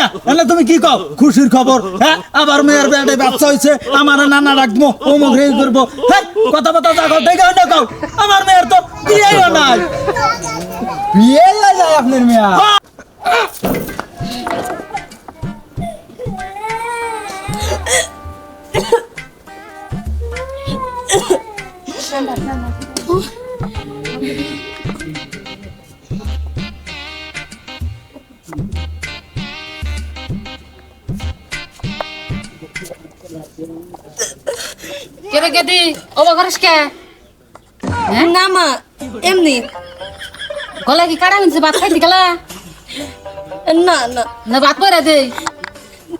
মিয়া এলে তুমি কি কও খুশির খবর হ্যাঁ আবার মেয়ের বেডে বাচ্চা হইছে আমার নানা ডাকবো অমুক রে করব হ্যাঁ কথা কথা যা কও দেখো না কও আমার মেয়ের তো বিয়েও নাই বিয়ে লাগে আপনার মিয়া কেরে গেদি ওবা করিস কে না মা এমনি গলা কি কাটা হইছে ভাত খাইতে গেলা না না না ভাত পয়রা দেই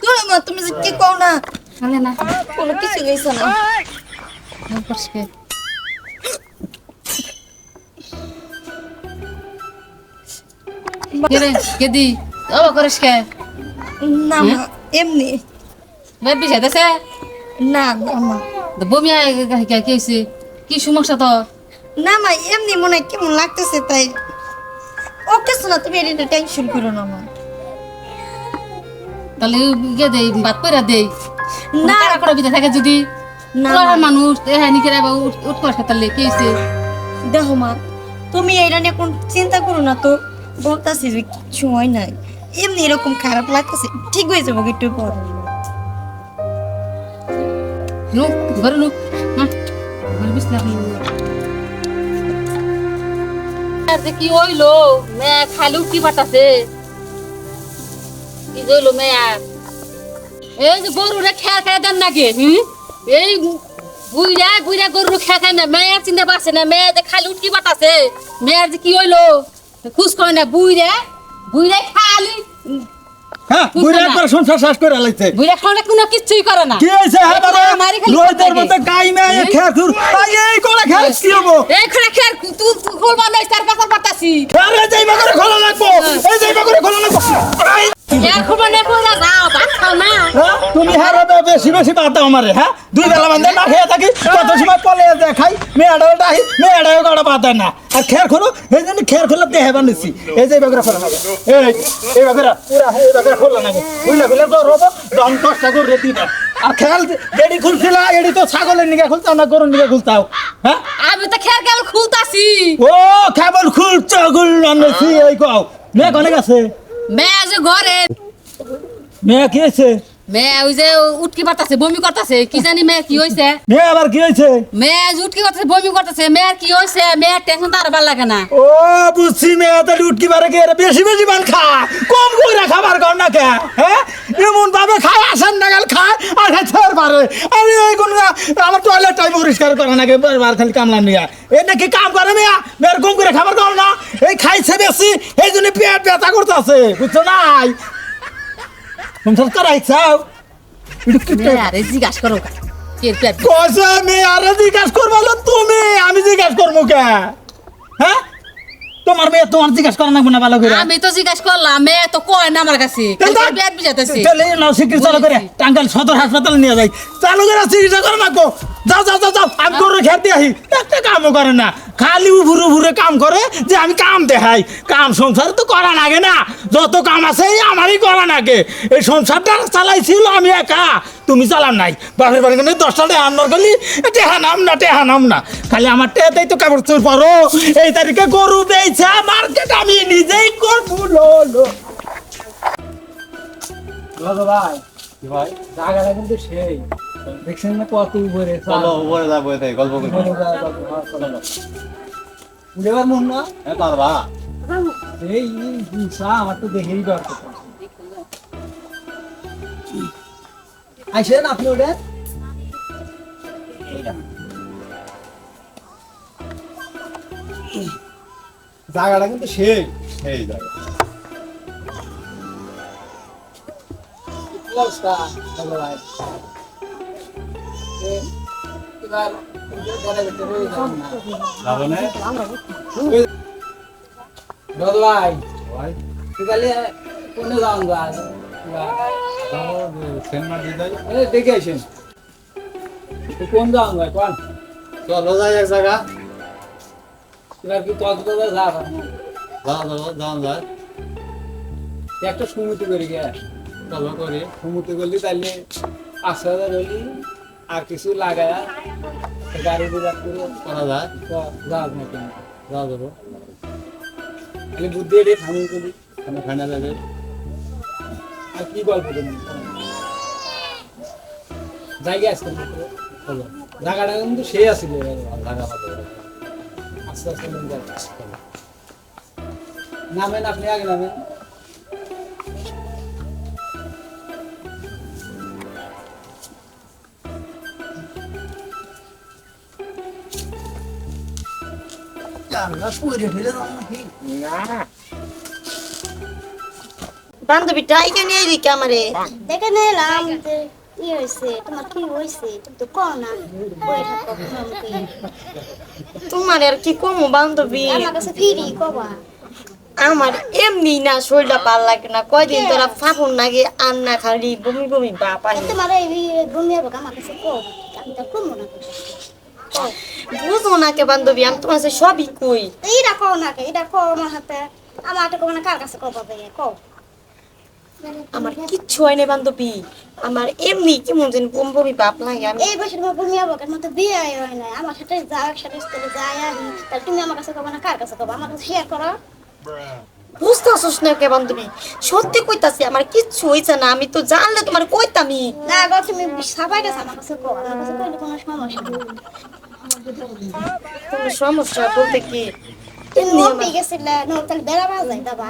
দূরে মা তুমি যে কি কও না আলে না কোনো কিছু হইছে না ওবা করিস কে কেরে গেদি ওবা করিস কে না মা এমনি বেদ বিছে দেছে না না মা বমি কি হইছে কি সমস্যা তো না মা এমনি মনে হয় কেমন লাগতেছে তাই ও কিছু না তুমি এটা টেনশন করো না মা তাহলে ইয়ে দেই ভাত পয়রা দেই না। না করে বিতে থাকে যদি না, পোলার না। মানুষ হ্যাঁ নিকে উঠ করে খেতালে কি হইছে দেখো মা তুমি এটা নিয়ে কোন চিন্তা করো না তো বলতাছি যে কিছু হয় নাই এমনি এরকম খারাপ লাগতেছে ঠিক হয়ে যাবো একটু পর নো ঘরে নো হ্যাঁ ঘরে বিছনা আর যে কি হইলো মে খালি উঠি পাঠাছে কি হইলো মে আর এই যে গরুরে খেয়া খেয়ে দেন নাকি এই বুইরা বুইরা গরু খেয়া খায় না মেয়ের চিন্তা পাচ্ছে না মেয়ে যে খালি উঠকি পাঠাছে মেয়ের যে কি হইলো খুশ করে না বুইরা বুইরা খালি হ্যাঁ বুইরা একবার সংসার শেষ করে লাইছে বুইরা খাওয়া কোনো কিছুই করে না কি হইছে হ্যাঁ বাবা আমারই খালি রোদের মধ্যে গাই মেয়ে খেয়া খুর এই কোলা খেয়া কি হবো এই খড়া খেয়ার তুই খুলবা না তার কথা পাঠাছি আরে যাইবা করে খোলা লাগবো এই যাইবা করে খোলা লাগবো খেয়ার খুলবা না কোলা যাও ভাত খাও না হ্যাঁ তুমি হারাবে বেশি বেশি বাদ দাও আমারে হ্যাঁ দুই বেলা বান্ধে না খেয়ে থাকি কত সময় পলে দেখাই মেয়েটাও ডাহি মেয়েটাও কাটা বাদ দেয় না আর খেয়ার খোলো এই জন্য খেয়ার খোলা দেহে বানিয়েছি এই যে বাগরা খোলা হবে এই বাগরা পুরা এই বাগরা খোলা নাকি বুঝলে বুঝলে তো রোবো দম কষ্ট করে দিবা আর খেয়াল এডি খুলছিল এডি তো ছাগলের নিগে খুলতাও না গরুর নিগে খুলতাও হ্যাঁ আমি তো খেয়ার কেবল খুলতাছি ও কেবল খুলছ গুল আনছি এই কও মেয়ে কোনে গেছে মেয়ে যে ঘরে মেয়ে কি হয়েছে মেয়ে ওই যে উটকি পাতাছে বমি করতেছে কি জানি মেয়ে কি হয়েছে মেয়ে আবার কি হয়েছে মেয়ে যে উটকি করতেছে বমি করতেছে মেয়ের কি হয়েছে মেয়ের টেনশন তার ভালো লাগে না ও বুঝছি মেয়ে তো উঠকি পারে কে বেশি বেশি মান খা কম করে খাবার কর না কে হ্যাঁ এমন ভাবে খায় আসান নাগাল খায় আর খেতে পারে আমি ওই কোন আমার টয়লেট টাইম পরিষ্কার করে নাকি বার খালি কামলা নিয়া এই নাকি কাম করে মেয়া মেয়ের কম করে খাবার কর না এই খাইছে বেশি এই জন্য পেট ব্যথা করতেছে বুঝছো নাই সংসার করাইছাও মেয়ে আরে জিজ্ঞাসা করো কে পেট কইছে মেয়ে আরে জিজ্ঞাসা করবো তুমি আমি জিজ্ঞাসা করবো কে হ্যাঁ তোমার মেয়ে তোমার জিজ্ঞাসা করে না ভালো করে আমি তো জিজ্ঞাসা করলাম মেয়ে তো কয় না আমার কাছে পেট বিজাতেছে তাহলে নাও চিকিৎসা চালু করে টাঙ্গাইল সদর হাসপাতালে নিয়ে যাই চালু করে চিকিৎসা করে না গো যাও যাও যাও যাও আমি গরু খেতে আহি একটা কামও করে না খালি উভুরে উভুরে কাম করে যে আমি কাম দেখাই কাম সংসার তো করা লাগে না যত কাম আছে এই আমারই করা লাগে এই সংসারটা চালাইছিল আমি একা তুমি চালান নাই বাপের বাড়ি মানে 10টা টাকা আনার গেলি টেহা নাম না খালি আমার টেহাতেই তো কাপড় চোর পরো এই তারিখে গরু বেচা মার্কেট আমি নিজেই করবো ভাই ভাই জায়গাটা কিন্তু সেই দেখছেন না কত উপরে চলো উপরে যাবো এটাই গল্প করি উঠেবার মন না হ্যাঁ পারবা এই গুসা আমার তো দেখেই ডর আইসেন আপনি ওটা জায়গাটা কিন্তু সেই এই যাবে অবস্থা ভালো ভাই এবার যাবো না দাদু ভাই ভাই তুই কালি কোনে যাওন গা যাবো সেন মার দিদাই দেখে আসেন কোন যাওন ভাই কোন চলো যাই এক জায়গা এবার কি কক্সবাজার যাবা যাও যায় একটা সমিতি করে গিয়ে গল্প করি সমুদ্রে গেলি তাহলে 5,000 হলি আর কিছু লাগায়া গাড়ি রিজার্ভ করে করা যায় যাওয়া না কেন যাওয়া যাবো খালি বুদ্ধি এটি ফাইনাল করি এখানে ফাইনাল যাবে আর কি গল্প করবি জায়গা আসতে চলো জায়গাটা কিন্তু সেই আছিল লাগা হবে আস্তে আস্তে মন যায় নামেন আপনি আগে নামেন বান্ধবীটা এখানে এদিকে আমারে দেখে নিলাম যে কি হয়েছে তোমার কি হয়েছে তুমি তো কও না বই থাকো তোমাকে তোমার আর কি কমু বান্ধবী আমার কাছে ফিরি কবা আমার এমনি না শরীরটা ভাল লাগে না কয়দিন তোরা ফাফুন নাকি আর না খালি বমি বমি বাপ আনি তোমার এই বমি হবে আমার কাছে কও আমি তো কমো না বুঝো না কে বান্ধবী আমি তোমার কাছে সবই কই এইটা কও না কে এটা কও আমার হাতে আমার হাতে কও না কার কাছে কও পাবে কও আমার কিচ্ছু হয় না বান্ধবী আমার এমনি কেমন যেন বমি বমি বাপ লাগে আমি এই বছর তোমার বমি হবে কেন তো বিয়ে হয় না আমার সাথে যাও একসাথে স্কুলে যাই আহি তাহলে তুমি আমার কাছে কবা না কার কাছে কবা আমার কাছে শেয়ার করো বুঝতেছিস না কে বান্ধবী সত্যি কইতাছি আমার কিচ্ছু হইছে না আমি তো জানলে তোমার কইতামি না গো তুমি সবাই কাছে আমার কাছে কও আমার কাছে কইলে কোনো সমস্যা নেই কোনো সমস্যা বলতে কি তুমি এমনি মন আমার- পেয়ে গেছিলে তাহলে বেড়া বাজাই দাবা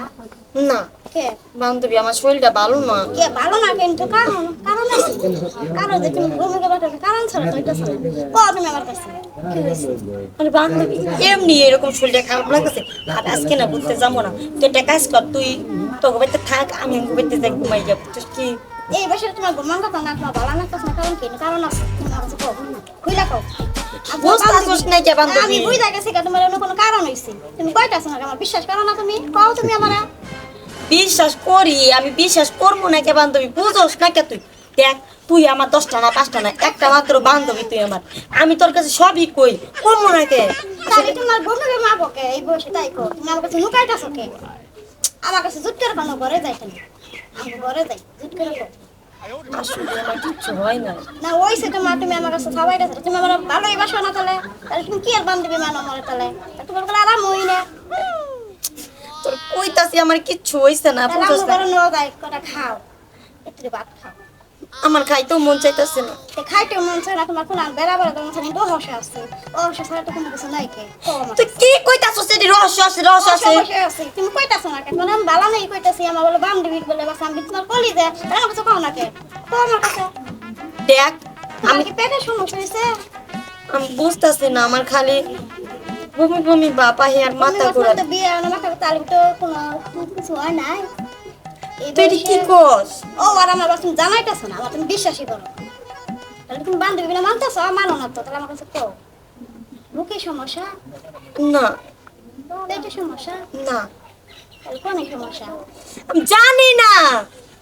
না কে বান্ধবী আমার শরীরটা ভালো না কে ভালো না কিন্তু কারণ কারণ আছে কারণ যে তুমি বমি করবার কারণ ছাড়া তো এটা ছাড়া কও তুমি আমার কাছে কি হয়েছে আরে বান্ধবী এমনি এরকম শরীরটা খারাপ লাগতেছে আর আজকে না ঘুরতে যাবো না তুই একটা কাজ কর তুই তোকে বাড়িতে থাক আমি আমার বাড়িতে যাই ঘুমাই যাবো তুই কি এই বছর তোমার ঘুমান কথা না তোমার ভালো না কথা কারণ কি কারণ আছে তুমি আমার কাছে কও খুইলা কও বুঝতেছিস না কে আমি বান্ধবী বুঝা গেছি কা তোমার অন্য কোনো কারণ হইছে তুমি কইতাছ না আমার বিশ্বাস করো না তুমি কও তুমি আমারে বিশ্বাস করি আমি বিশ্বাস করবো না কে বান্ধবী বুঝোস না কে তুই দেখ তুই আমার 10টা না 5টা না একটা মাত্র বান্ধবী তুই আমার আমি তোর কাছে সবই কই করবো না কে তাহলে তোমার বন্ধুকে মারবো কে এই বয়সে তাই কও তুমি আমার কাছে লুকাইতাছ কে আমার কাছে জুট করে কোনো ঘরে যাইতে না আমি ঘরে যাই জুট করে কও আসলে আমার কিচ্ছু হয় না না ওইসে তোমার তুমি আমার কাছে সবাই কাছে তুমি আমার ভালোই বাসো না তাহলে তাহলে তুমি কি আর বান্ধবী মানো আমার তাহলে তোমার কোনো আরাম হই না তোর কইতাছি আমার কিচ্ছু হইছে না তাহলে বুঝোস আমি না ঘরে ন যাই কটা খাও একটু ভাত খাও আমার খাইতেও মন চাইতেছে না তে খাইতে মন চায় না তোমার কোনো বেড়া বেড়া তোমার সাথে রহস্য আছে রহস্য ছাড়া তো কোনো কিছু নাই কে কও আমার তুই কি কইতাছস এটি রহস্য আছে রহস্য আছে রহস্য আছে তুমি কইতাছ না কে মানে আমি ভালো নাই কইতাছি আমার বলে বান্ধবী বলে বাস আমি তোমার কলি দে আমার কাছে কও না কে কও আমার কাছে দেখ আমি আমি কি পেটে সমস্যা হইছে আমি বুঝতেছি না আমার খালি বমি বমি বাপা আর মাথা ঘোরা তো বিয়ে না মাথা তালে তো কোনো কিছু হয় নাই এই তুই এটি কি বয়সে- কস ও আর আমার বাস তুমি জানাইতাছ না আমার তুমি বিশ্বাসই করো তাহলে তুমি বান্ধবী না মানতেছ মানো না তো তাহলে আমার কাছে কও মুখে সমস্যা না পেটে সমস্যা না তাহলে কোনে সমস্যা আমি জানি না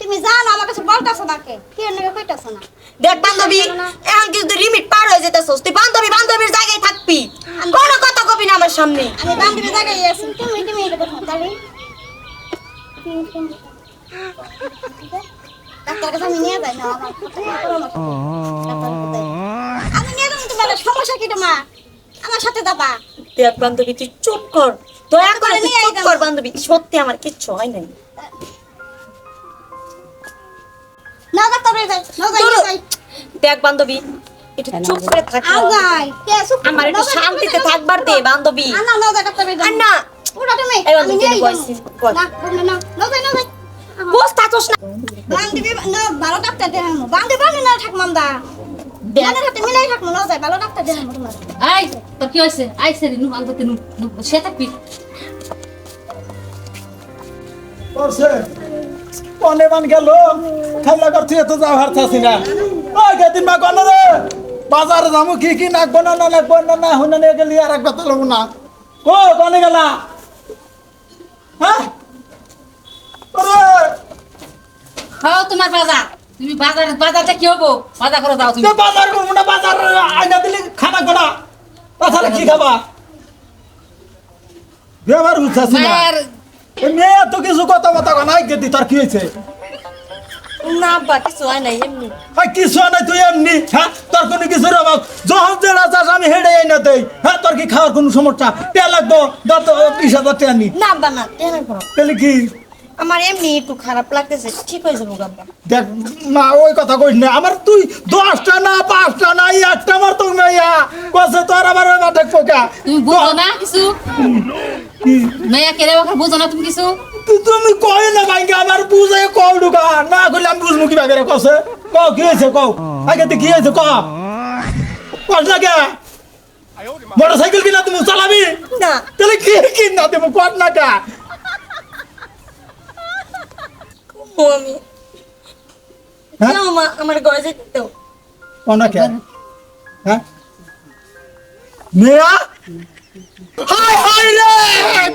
তুমি জানো আমার কাছে বলতাছ না কে কি এর কইতাছ না দেখ বান্ধবী এখন কিন্তু লিমিট পার হয়ে যেতেছস তুই বান্ধবী বান্ধবীর জায়গায় থাকবি কোনো কথা কবি না আমার সামনে আমি বান্ধবী জায়গায় আছি তুমি এটা দেখো তাহলে ডাক্তার কাছে আমি নিয়ে যাই না আমার পরামর্শ দাও। ডাক্তার কাছে যাই। আমি নিয়ে যাবো তোমার সমস্যা কি তোমার আমার সাথে যাবা দেখ বান্ধবী তুই চুপ কর দয়া করে তুই নিয়ে চুপ আইতাম। কর বান্ধবী সত্যি আমার কিচ্ছু হয় নাই না ডাক্তার যাই না যাই চলো। যাই দেখ বান্ধবী একটু চুপ করে থাক আও যাই কে সুখ আমার একটু শান্তিতে থাকবার দে বান্ধবী না না যাই ডাক্তার যাই আর না ওটা তুমি এই আমি বান্ধবী, নিয়ে তুই বলছিস, বল। না না না যাই না যাই বস থাকছস না বান্ধবী না ভালো ডাক্তার দেখাম বান্ধবী না থাক মামদা মানে হাতে মিলাই থাকবো না যাই ভালো ডাক্তার দেখাম তোমার এই তোর কি হয়েছে আইসে নু আনতে নু সে থাকবি করছে পনে মান গেল খাইলা করছি এত যাও হারতাছি না ওই গেদিন মা কোন রে বাজারে যামু কি কি নাকবো না নাকবো না হুনে নিয়ে গেলি আর এক কথা লব না ও কোনে গেলা হ্যাঁ ওরে খাও তোমার বাজার তুমি বাজারটা কি হবো বাজার করে দাও তুমি যে বাজার করবো না বাজার আইনা দিলে খানা করা তাছাড়া কি খাবা ব্যবহার বুঝতেছি না মায়ের ওই মেয়ে তো কিছু কথা কথা নাই গেদি তার কি হয়েছে না আব্বা কিছু হয় নাই এমনি আর কিছু নাই তুই এমনি হ্যাঁ তোর কোনো কিছুর অভাব যখন যেটা চাস আমি হেঁটে যাই না দেই হ্যাঁ তোর কি খাওয়ার কোনো সমস্যা কে লাগবো 20,000 টাকা নি না আব্বা না টেনে করো তাহলে কি আমার এমনি একটু খারাপ লাগতেছে ঠিক হয়ে যাবো আব্বা দেখ মা ওই কথা কইস না আমার তুই 10টা না 5টা না একটা আমার তো মেয়া কসে তোর আবার ওই মাঠে পোকা তুমি বুঝো না কিছু মেয়া কেড়ে ওকে বুঝো না তুমি কিছু তুমি কই না ভাইকে আমার বুঝে কও ঢুকা না কইলে আমি বুঝমু কি ভাগে কসে কও কি হয়েছে কও আগে তো কি হয়েছে কও কস না কে মোটরসাইকেল কিনা তুমি চালাবি না তাহলে কি কিনা তুমি কর না কে ও আমি হ্যাঁ? না মা আমার ঘরে যেতে দাও কও না কে হ্যাঁ মেয়া হাই হাই রে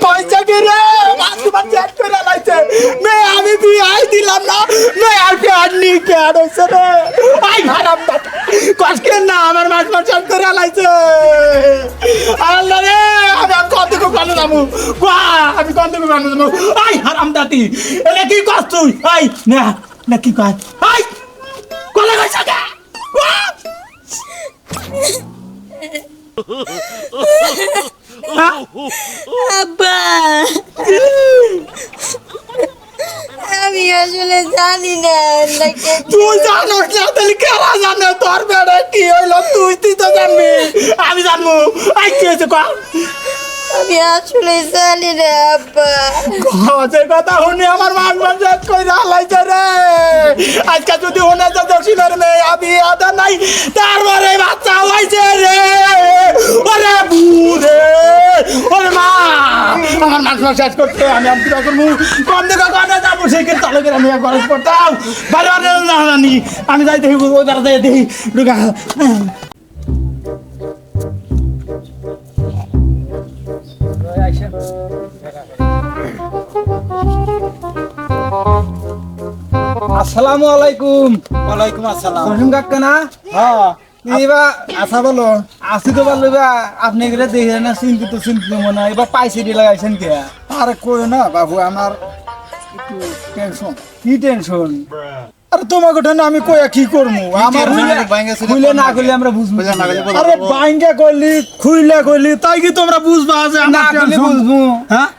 কইছে কি রে বাস চেক করে লাইছে মে আমি বিয়াই দিলাম না মে আর প্যাড নি প্যাড হইছে রে আই হারাম কষ্টে না আমার মাস চেক করে লাইছে আল্লাহ রে আমি কত কো কানে নামু কোয়া আমি কত কো কানে নামু আই হারাম দাতি এলে কি কষ্ট তুই আই না কি কয় আই কোলা কইছে কে আব্বা আমি আসলে জানি না তুই জানো না তাহলে কেরা জানে তোর বেড়ে কি হইলো তুই তো জানবি আমি জানবো আই কি হয়েছে কল আমি আসলে জানি না আব্বা যে কথা শুনি আমার মান চেক করে হালাইছে রে আজকে যদি শুনে যে দক্ষিণের মেয়ে আমি আদা নাই তারপরে বাচ্চা হয়েছে রে ওরে বুড়ে ওরে মা আমার মান শেষ করতে আমি কি করবো কম দেখো কানে যাবো সেই কিন্তু তাহলে আমি ঘরে পড়তাম বাড়ি বাড়ি জানি আমি যাই দেখি ওই দাঁড়া যাই দেখি ঢুকা আসসালামু আলাইকুম ওয়ালাইকুম আসসালাম রহিম কাকা না হ্যাঁ এবা আচ্ছা বলো আসি তো ভালো বা আপনি এগুলো দেখে না চিন্তিত মনে হয় এবার পাইছে দিয়ে লাগাইছেন কে আরে কই না বাবু আমার একটু টেনশন কি টেনশন আরে তোমাকে না আমি কইয়া কি করবো আমার খুলে না করলে আমরা বুঝবো আরে বাইঙ্গা করলি খুইলা করলি তাই কি তোমরা বুঝবা যে না আমার করলে টেনশন বুঝবো হ্যাঁ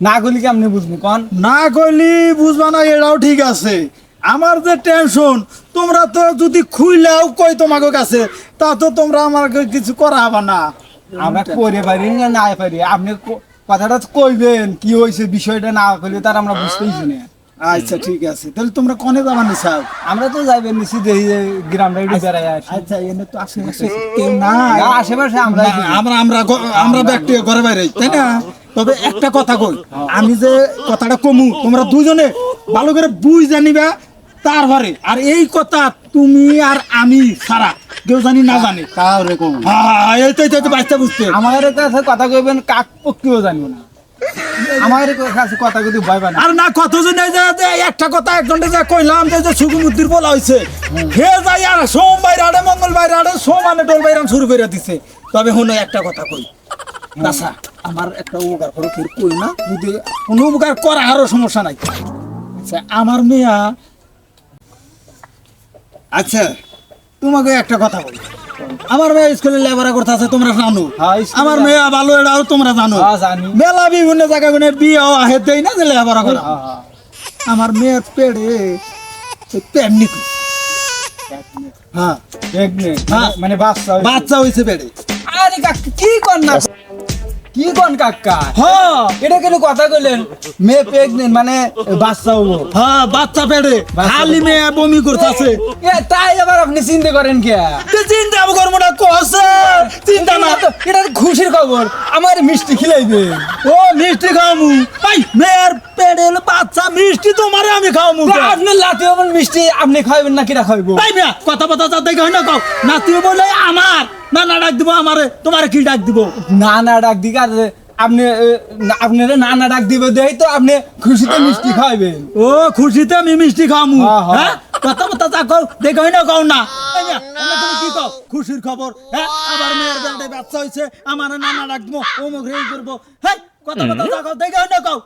না করলে কি আপনি বুঝবো কন না করলি বুঝবা না এটাও ঠিক আছে আমার যে টেনশন তোমরা তো যদি খুইলাও কই তোমাকে কাছে তা তো তোমরা আমাকে কিছু করা হবে না আমরা করে পারি না না পারি আপনি কথাটা কইবেন কি হয়েছে বিষয়টা না করলে তার আমরা বুঝতেইছি না আচ্ছা ঠিক আছে তাহলে তোমরা কোনে যাবা নি চাও আমরা তো যাইবেন নিশ্চি দেখি যে গ্রামটা একটু বেড়াই আসি আচ্ছা এনে তো আশেপাশে কেউ না না, আশেপাশে আমরা না, আমরা ব্যক্তি ঘরে বাইরে তাই না তবে একটা কথা কই আমি যে কথাটা কমু তোমরা দুজনে ভালো করে বুঝ জানিবা তারপরে আর এই কথা তুমি আর আমি সারা কেউ জানি না জানে কাউরে কম হ্যাঁ এই তো বাচ্চা বুঝতে আমার কাছে কথা কইবেন কাক পক্ষেও জানবো না আমার কাছে কথা যদি ভয় পায় না আর না কত জনে যে একটা কথা একজনকে যে কইলাম যে সুগুমুদ্দির বলা হয়েছে হে যাই আর সোমবার আড়ে মঙ্গলবার আড়ে সমানে টোল বাইরাম শুরু করে দিছে তবে শুনো একটা কথা কই আচ্ছা আমার একটা উপকার করো ফির কই না যদি কোনো উপকার করা আরো সমস্যা নাই আচ্ছা আমার মেয়া আচ্ছা তোমাকে একটা কথা বলি আমার মেয়ে স্কুলে লেখাপড়া করতে আছে তোমরা জানো হ্যাঁ, স্কুলে আমার মেয়ে ভালো এটাও তোমরা জানো হ্যাঁ, জানি। মেলা বিভিন্ন জায়গা গুনে বিয়েও আহে দেই না যে লেখাপড়া করে আমার মেয়ের পেড়ে তেমনি হ্যাঁ হ্যাঁ। মানে বাচ্চা বাচ্চা হয়েছে পেড়ে আরে কাকা কি কর না কি কোন কাকা হ্যাঁ এটা কেন কথা কইলেন মেয়ে প্রেগনেন্ট মানে বাচ্চা হবো হ্যাঁ বাচ্চা পেড়ে খালি মেয়ে বমি করতেছে এ তাই আবার আপনি চিন্তা করেন কে চিন্তা করবো না কসে চিন্তা না এটা তো খুশির খবর আমার মিষ্টি খিলাইবে ও মিষ্টি খাওয়ামু ভাই মেয়ের পেড়ে হলো বাচ্চা মিষ্টি তোমারে আমি খাওয়ামু আপনি লাতি হবেন মিষ্টি আপনি খাইবেন না কিরা খাইবো ভাই মিয়া কথা যা দেখে হয় না কও নাতিও বলে আমার না ডাক দিব আমারে তোমারে কি ডাক দিব না না ডাক দিক আর আপনি আপনারা না না ডাক দিবে দেই তো আপনি খুশিতে মিষ্টি খাইবেন ও খুশিতে আমি মিষ্টি খাওয়ামু হ্যাঁ, হ্যাঁ। হ্যাঁ কথা যা কও দেখে হয় না কও না এই মিয়া, এমনে তুমি কি কও খুশির খবর হ্যাঁ আবার মেয়ের বেলাতে বাচ্চা হইছে আমারে না ডাক দিব ও মুখ রেই করব হ্যাঁ কথা যা কও দেখে হয় না কও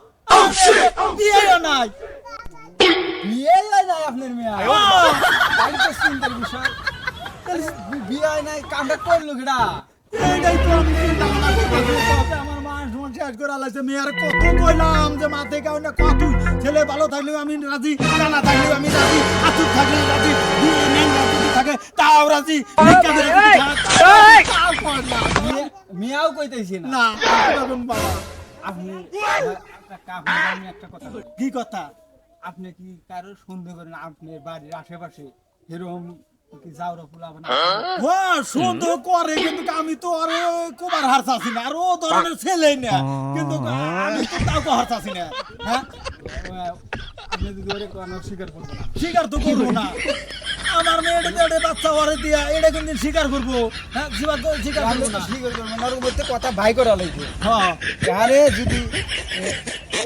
বিয়েও নাই বিয়ে হয় নাই আপনার মেয়ে বাড়িতে চিন্তার বিষয় বিয়ে হয় নাই কামটা করলো কিনা এইটাই তো আমি চিন্তা ভাবনা করতেছি, কবে আমার মান সম্মান শেষ করে আলাইছে। মেয়ের কত কইলাম যে মা থেকে না কত, ছেলে ভালো থাকলেও আমি রাজি, কানা থাকলেও আমি রাজি, আতুর থাকলেও রাজি, বিয়ে ন্যাংরা যদি থাকে তাও রাজি, ভিক্ষা করে যদি খায়, তাও কয় না। মেয়াও কইতেছি না না, পারবেন বাবা। আপনি আমি একটা কথা বলি। কি কথা? আপনি কি কারো সন্দেহ করেন আপনার বাড়ির আশেপাশে এরকম কি যাওরা পোলা বানা ও সন্দেহ করে, কিন্তু আমি তো আরে কোবার হার চাচ্ছি না, আর ও ধরনের ছেলে না, কিন্তু আমি তো তাও হার চাচ্ছি না। হ্যাঁ, আপনি যদি ওরে কোনো স্বীকার করবেন না স্বীকার তো করবো না। আমার মেয়েটা বাচ্চা ওরে দিয়া এটা কিন্তু স্বীকার করবো। হ্যাঁ, স্বীকার আপনি করবো তো না। স্বীকার করবেন না, ওর মধ্যে কথা ভাই করা লাগবে হ্যাঁ, আরে যদি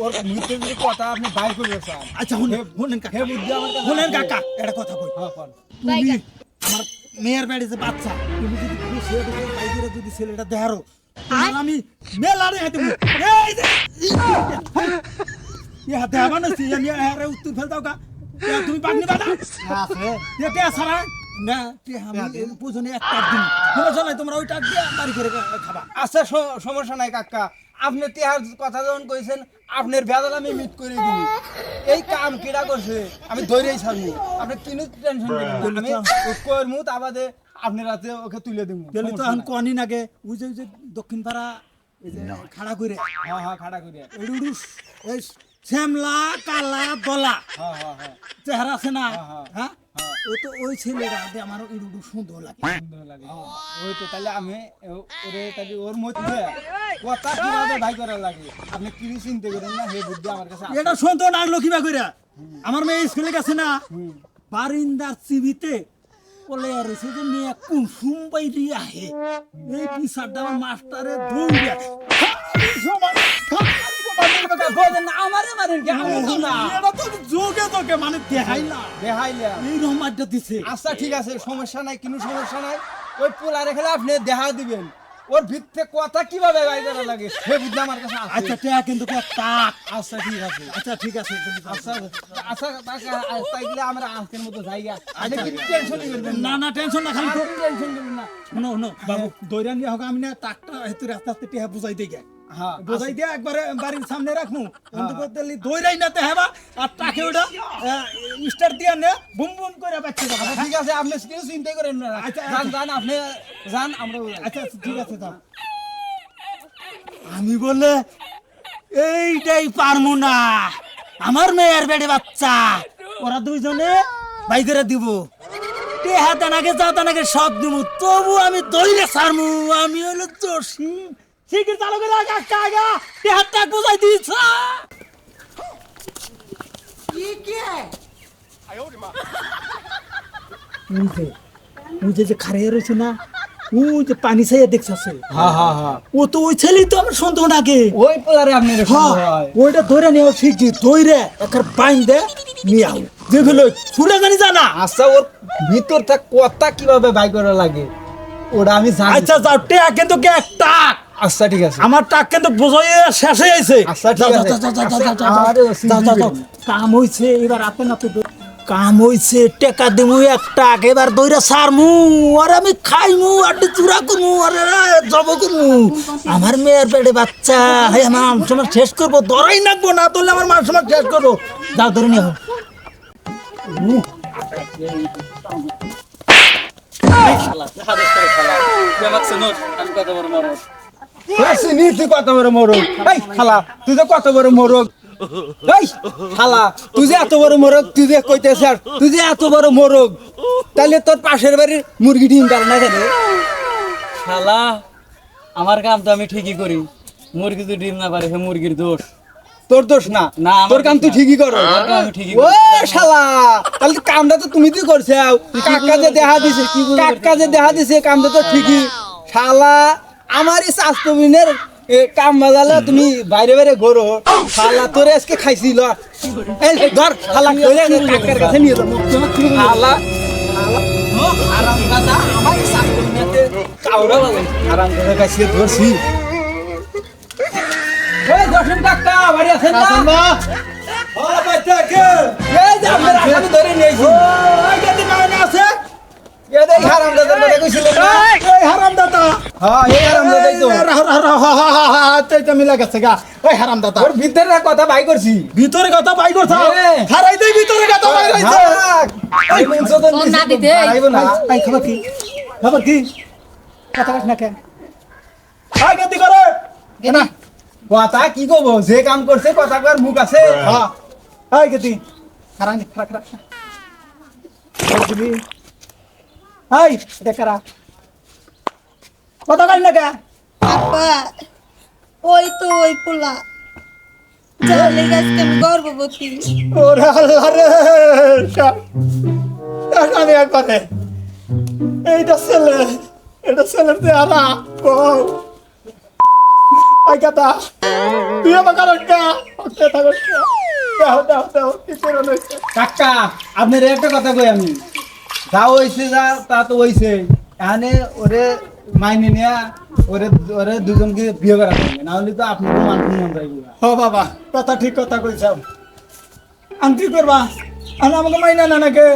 ওর মুখে যদি কথা আপনি ভাই করবে চান আচ্ছা শুনেন কাকা, হে বুদ্ধি আমার কাছে শুনেন আছে। কাকা, একটা কথা কই। হ্যাঁ কোন তুমি আমার মেয়ের বাড়ি যে বাচ্চা, তুমি যদি ছেলেটা বাইরে যদি ছেলেটা দেখারো, তোমার আমি মেলা রেখে দেবো। এই যে ইয়া দেখাবা না, আমি আরে উত্তর ফেল দাও কা, তুমি পাগনি বাদা আছে কে সারা না, আমি পুজনে একটা দিন সমস্যা নাই, তোমরা ওইটা দিয়ে বাড়ি করে খাবা। আচ্ছা সমস্যা নাই কাকা, আপনি তেহার কথা যখন কইছেন আপনার ভেজাল আমি মিট করে দিই। এই কাম কিরা করছে আমি ধরেই ছাড়বো, আপনি কিনো টেনশন করেন না, আমি করমু তা বাদে আপনার রাতে ওকে তুলে দেবো। গেলে তো এখন কনি নাগে ওই যে দক্ষিণ পাড়া এই যে খাড়া করে হ্যাঁ হ্যাঁ খাড়া করে এডুডুস এই শ্যামলা কালা দলা হ্যাঁ হ্যাঁ হ্যাঁ চেহারা আছে না, হ্যাঁ, হ্যাঁ ও তো ওই ছেলেটা আমার এডুডু সুন্দর লাগে। সুন্দর লাগে। ওই তো তাহলে আমি ওরে তাহলে ওর মধ্যে কথা কিভাবে ভাই করা লাগে আপনি কি চিন্তা করেন না, হে বুদ্ধি আমার কাছে আছে। এটা সুন্দর লাগলো কিবা করে। আমার মেয়ে স্কুলে গেছে না, হুম। বারিন্দার চিবিতে বলে আর এসে যে মেয়ে কুসুম বাইরি আহে, এই পিসারটা আমার মাস্টারে দৌড়িয়া আমারে মারেন কি আমি তো না এটা তো যোগে যোগে মানে দেখাইলা দেখাইলাম। এই রহমানটা দিছে। আচ্ছা ঠিক আছে সমস্যা নাই, কোনো সমস্যা নাই, ওই পোলা রেখে আপনি দেখা দিবেন ওর ভিতরে কথা কিভাবে গাই করা লাগে হে বুদ্ধি আমার কাছে আছে। আচ্ছা টেয়া কিন্তু টাক। আচ্ছা ঠিক আছে আচ্ছা ঠিক আছে কিন্তু আচ্ছা আচ্ছা তাইলে আমরা আজকের মতো জায়গা আপনি কি টেনশন করবেন না না টেনশন না, খালি টেনশন করবেন না। শুনো শুনো বাবু দৈরান নিয়ে হোক, আমি না টাকটা হেতু আস্তে আস্তে টেহা বুঝাই দিয়ে গে হ্যাঁ বুঝাই দিয়ে একবারে বাড়ির সামনে রাখমু, অন্তত দিল্লি দৈরাই না তে হেবা, আর টাকে ওটা স্টার্ট দিয়ে নে বুম বুম করে বাচ্চা যাবে। আচ্ছা ঠিক আছে আপনি কিছু চিন্তা করেন না, আচ্ছা, যান যান আপনি যান আমরা আচ্ছা ঠিক আছে দাও। আমি বলে এইটাই পারমু না, আমার মেয়ের বেড়ে বাচ্চা, ওরা দুইজনে বাই করে দিব, টেহা দানাকে যা দানাকে সব দিব, তবু আমি দইলে ছাড়মু। আমি হলো দোষী, শিগগির চালু করে আগা আগা টেহার টাক বুঝাই দিছ। যে খারিয়ে রয়েছে না, ও যে পানি ছাইয়া দেখছে, হ্যাঁ হ্যাঁ হ্যাঁ ও তো ওই ছেলেই তো আমার সন্দেহ নাগে। ওই পোলারে আপনি হ্যাঁ, ওইটা ধরে নিয়ে শিখছি, ধরে একটা বাইন দে নিয়ে আও, যেগুলো শুনে জানি জানা। আচ্ছা ওর ভিতর থাক কথা কিভাবে বাই করা লাগে ওটা আমি জানি। আচ্ছা যাও, টেয়া কিন্তু কে টাক, আচ্ছা ঠিক আছে আমার টাক কিন্তু বোঝাই শেষ হয়ে গেছে। আচ্ছা, ঠিক আছে। কাম হইছে, এবার আপনি কাম হইছে, টেকা দিমু একটা, এবার দইরা সারমু, আর আমি খাইমু, আর চূড়া করমু, আর জব করমু। আমার মেয়ের পেটে বাচ্চা, হ্যাঁ আমার মান সম্মান শেষ করবো, ধরাই নাকবো না, ধরলে আমার মান সম্মান শেষ করবো। যাও ধরে নিয়ে তুই কত বড় মোরগ, এই খালা তুই যে কত বড় মোরগ, এই খালা তুই যে এত বড় মোরগ, তুই যে কইতেছ তুই যে এত বড় মোরগ, তাহলে তোর পাশের বাড়ির মুরগি ডিম পারে না কেন? শালা আমার কাম তো আমি ঠিকই করি, মুরগি তো ডিম না পারে সে মুরগির দোষ। তোর দোষ না, না, আমার তোর কাম দোষ তুই না। ঠিকই করো। আমার কাম আমি ঠিকই ও করি। শালা তাহলে কামটা তো তুমি তুই করছো, কাকা যে দেখা দিছে, কাকা যে দেখা দিছে কামটা তো ঠিকই। শালা আমার এই স্বাস্থ্যবিনের কাম বাজালে তুমি বাইরে বাইরে ঘোরো, শালা তোরে আজকে খাইছিল। এই ধর শালা কইরে কাকার কাছে নিয়ে যাবো। শালা আরামদাদা আমার এই স্বাস্থ্যবিনেতে কাউরা বলে আরামদাদা কাছে ধরছি। এই দর্শন কাকা বাড়ি আছেন না? এই যে আপনি আপনার আসামি ধরে নিয়েছি ওই গেদি কাহিনী আছে এ দেখ হারামদাদার কথা কইছিলেন না এই হারামদাদা হ্যাঁ এই হারামদাদাই তো তো মিলা গেছে গা ওই হারামদাদা ওর ভিতরে কথা বাই করছি ভিতরে কথা পাই করছ হ্যাঁ। হারাই দেই ভিতরে কথা পাই রইছে এই মনসদন ও না দিতে। আইব না আই খবর কি কথা কাট না কেন আই গেদি করে না কথা কি কব যে কাম করছে কথা কর মুখ আছে হ্যাঁ আই গেদি হারানি খারাপ বুঝবি আই দেখারা কথা কাট না কেন আব্বা ওই তো ওই পোলা চলে গেছে আমি গর্ভবতী ওরে আল্লাহ রে আমি একবারে এইটা ছেলে এটা ছেলের চেহারা কও আই কথা তুই আমার কারণ কা ওকে থাকো দাও কি করে নইছে কাকা আপনার একটা কথা কই আমি যা হইছে যা তা তো হইছে এখানে ওরে মাইনে নিয়া ওরে ওরে দুজনকে বিয়ে করা লাগবে না হলে তো আপনার মান সম্মান যাইব না ও বাবা কথা ঠিক কথা কইছাও আমি কি করবা আমি আমাকে মাইনা না নাকি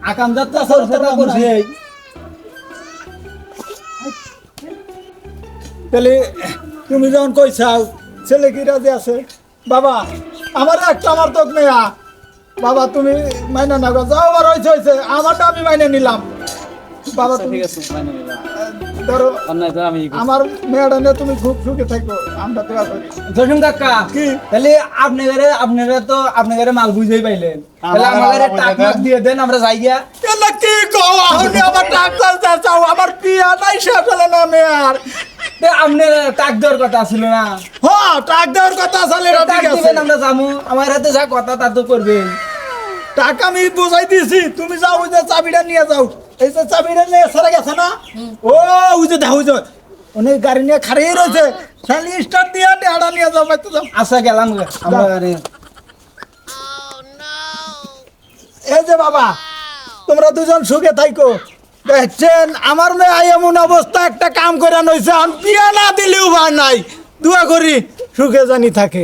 আকাম যাত্রা সরসেটা করছে তাহলে তুমি যখন কইছাও ছেলে কি রাজি আছে বাবা আমার একটা আমার তোক নেয়া বাবা তুমি মাইনা না গো যাও আবার হয়েছে আমারটা আমি মাইনে নিলাম বাবা তুমি ঠিক আছে মানে নিলাম। ধরো অন্যায় তো আমি আমার মেয়েটা নিয়ে তুমি খুব সুখে থাকো আমরা দোয়া করি জসিম কাকা কি? তাহলে আপনারা তো আপনাদের মাল বুঝেই পাইলেন তাহলে আমার আমাদের মাল টাকা বুঝে দেন। দিয়ে দেন আমরা যাই গিয়া এলা কি কো আপনি আমার টাকা চাও আমার বিয়া নাই শেষ হলো না মেয়ার তে আপনার টাক দেওয়ার কথা ছিল না হ্যাঁ টাকা দেওয়ার কথা আসলে টাক ঠিক আছে দিবেন আমরা যাবো আমার হাতে যা কথা তা তো করবেন টাকা আমি বুঝাই দিয়েছি তুমি যাও ওই যে চাবিটা নিয়ে যাও এই যে চাবিটা নিয়ে সারা গেছে না ও ওই যে দেখো ওই যে অনেক গাড়ি নিয়ে খাড়িয়ে রয়েছে খালি স্টার্ট দিয়ে ডেহাটা নিয়ে যাও বাইতে যাও আচ্ছা গেলাম গে, আমরা আরে এই যে বাবা তোমরা দুজন সুখে থাইকো দেখছেন আমার মেয়ে এমন অবস্থা একটা কাম করে নইছে বিয়া না দিলেও ভাই নাই দোয়া করি সুখে জানি থাকে